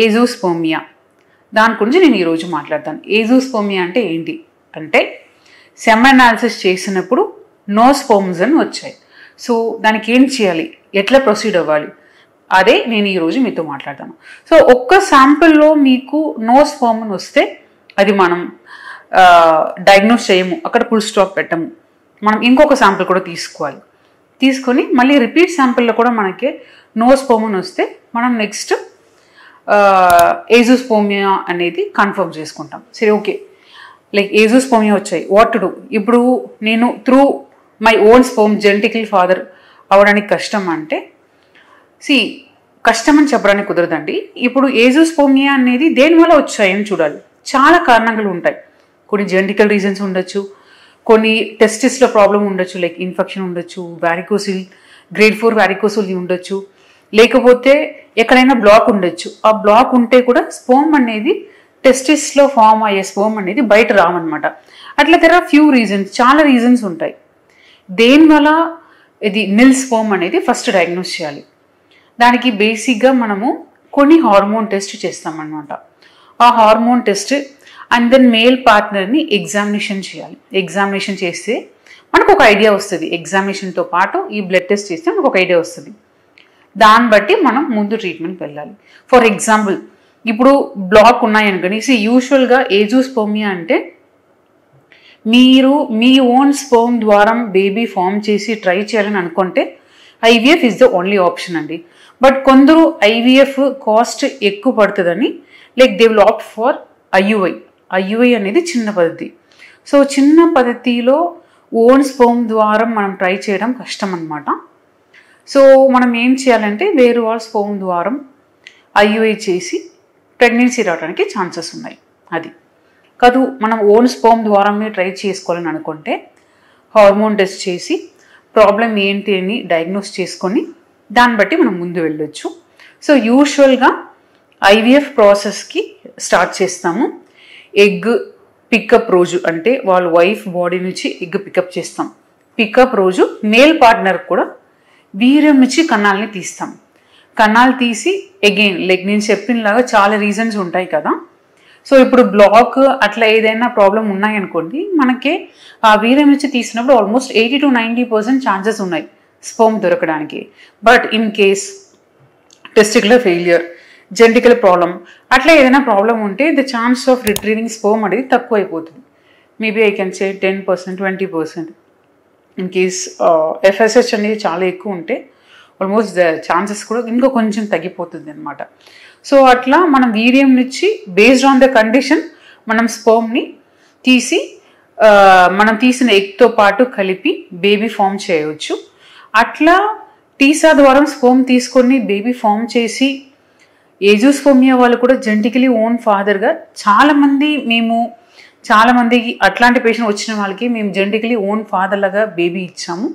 Azoospermia. దాని గురించి నేను ఈరోజు మాట్లాడతాను. ఏజోస్పర్మియా అంటే ఏంటి అంటే సెమెన్ అనాలిసిస్ చేసినప్పుడు నో స్పర్మ్స్ అని వచ్చాయి. సో దానికి ఏం చేయాలి, ఎట్లా ప్రొసీడ్ అవ్వాలి, అదే నేను ఈరోజు మీతో మాట్లాడతాను. సో ఒక్క శాంపుల్లో మీకు నో స్పర్మ్ అని వస్తే అది మనం డయాగ్నోస్ చేయము, అక్కడ ఫుల్ స్టాప్ పెట్టము. మనం ఇంకొక శాంపుల్ కూడా తీసుకోవాలి. తీసుకొని మళ్ళీ రిపీట్ శాంపుల్లో కూడా మనకి నో స్పర్మ్ అని వస్తే మనం నెక్స్ట్ ఏజోస్పర్మియా అనేది కన్ఫర్మ్ చేసుకుంటాం. సరే, ఓకే, లైక్ ఏజోస్పర్మియా వచ్చాయి, వాట్ టు డూ. ఇప్పుడు నేను through my own sperm genetical father అవ్వడానికి కష్టం అంటే కష్టం అని చెప్పడానికి కుదరదండి. ఇప్పుడు ఏజోస్పర్మియా అనేది దేనివల్ల వచ్చాయని చూడాలి. చాలా కారణాలు ఉంటాయి. కొన్ని జెనెటికల్ రీజన్స్ ఉండొచ్చు, కొన్ని టెస్టిస్లో ప్రాబ్లం ఉండొచ్చు, లైక్ ఇన్ఫెక్షన్ ఉండొచ్చు, వారికోసిల్ గ్రేడ్ 4 వారికోసిల్ ఉండొచ్చు, లేకపోతే ఎక్కడైనా బ్లాక్ ఉండొచ్చు. ఆ బ్లాక్ ఉంటే కూడా స్పర్మ్ అనేది టెస్టిస్లో ఫామ్ అయ్యే స్పర్మ్ అనేది బయట రావన్నమాట. అట్లా తెర ఫ్యూ రీజన్స్, చాలా రీజన్స్ ఉంటాయి. దేనివల్ల ఇది నిల్ స్పర్మ్ అనేది ఫస్ట్ డయాగ్నోస్ చేయాలి. దానికి బేసిక్గా మనము కొన్ని హార్మోన్ టెస్ట్ చేస్తామన్నమాట. ఆ hormone test and then male పార్ట్నర్ని ఎగ్జామినేషన్ చేయాలి. ఎగ్జామినేషన్ చేస్తే మనకు ఒక ఐడియా వస్తుంది. ఎగ్జామినేషన్తో పాటు ఈ బ్లడ్ టెస్ట్ చేస్తే మనకు ఒక ఐడియా వస్తుంది. దాన్ని బట్టి మనం ముందు ట్రీట్మెంట్కి వెళ్ళాలి. ఫర్ ఎగ్జాంపుల్, ఇప్పుడు బ్లాక్ ఉన్నాయనుకోని, యూజువల్గా ఏజోస్పర్మియా అంటే మీరు మీ ఓన్ స్పర్మ్ ద్వారా బేబీ ఫామ్ చేసి ట్రై చేయాలని అనుకుంటే IVF is the only option అండి. బట్ కొందరు ఐవీఎఫ్ కాస్ట్ ఎక్కువ పడుతుందని like they will opt for IUI అనేది చిన్న పద్ధతి. సో చిన్న పద్ధతిలో ఓన్ స్పర్మ్ ద్వారా మనం ట్రై చేయడం కష్టం అన్నమాట. సో మనం ఏం చేయాలంటే వేరే వాళ్ళ స్పర్మ్ ద్వారా ఐయుఐ చేసి ప్రెగ్నెన్సీ రావడానికి ఛాన్సెస్ ఉన్నాయి. అది కాదు, మనం ఓన్ స్పర్మ్ ద్వారా ట్రై చేసుకోవాలని అనుకుంటే హార్మోన్ టెస్ట్ చేసి ప్రాబ్లం ఏంటి అని డయాగ్నోస్ చేసుకొని దాన్ని బట్టి మనం ముందు వెళ్ళొచ్చు. సో యూజువల్గా ఐవీఎఫ్ ప్రాసెస్కి స్టార్ట్ చేస్తాము. ఎగ్ పికప్ రోజు, అంటే వాళ్ళ వైఫ్ బాడీ నుంచి ఎగ్ పికప్ చేస్తాం. పికప్ రోజు మేల్ పార్ట్నర్ కూడా వీర్యం నుంచి కణాలని తీస్తాం. కణాలు తీసి అగైన్ లైక్ నేను చెప్పినలాగా చాలా రీజన్స్ ఉంటాయి కదా. సో ఇప్పుడు బ్లాక్ అట్లా ఏదైనా ప్రాబ్లం ఉన్నాయనుకోండి, మనకి ఆ వీర్యం నుంచి తీసినప్పుడు ఆల్మోస్ట్ 80 to 90% ఛాన్సెస్ ఉన్నాయి స్పర్మ్ దొరకడానికి. But in case testicular failure, genetical problem అట్లా ఏదైనా ప్రాబ్లం ఉంటే the chance of retrieving sperm అనేది తక్కువ అయిపోతుంది. Maybe I can say 10%, 20%. In case FSH అనేది చాలా ఎక్కువ ఉంటే ఆల్మోస్ట్ ద ఛాన్సెస్ కూడా ఇంకా కొంచెం తగ్గిపోతుంది అనమాట. సో అట్లా మనం వీర్యం నుంచి బేస్డ్ ఆన్ ద కండిషన్ మనం స్పర్మ్ని తీసి మనం తీసిన ఎగ్తో పాటు కలిపి బేబీ ఫామ్ చేయవచ్చు. అట్లా టీసా ద్వారా స్పర్మ్ తీసుకొని బేబీ ఫామ్ చేసి ఏజోస్పర్మియా వాళ్ళు కూడా జెనెటికలీ ఓన్ ఫాదర్గా చాలామందికి అట్లాంటి పేషెంట్ వచ్చిన వాళ్ళకి మేము జెనెటికలీ ఓన్ ఫాదర్ లాగా బేబీ ఇచ్చాము.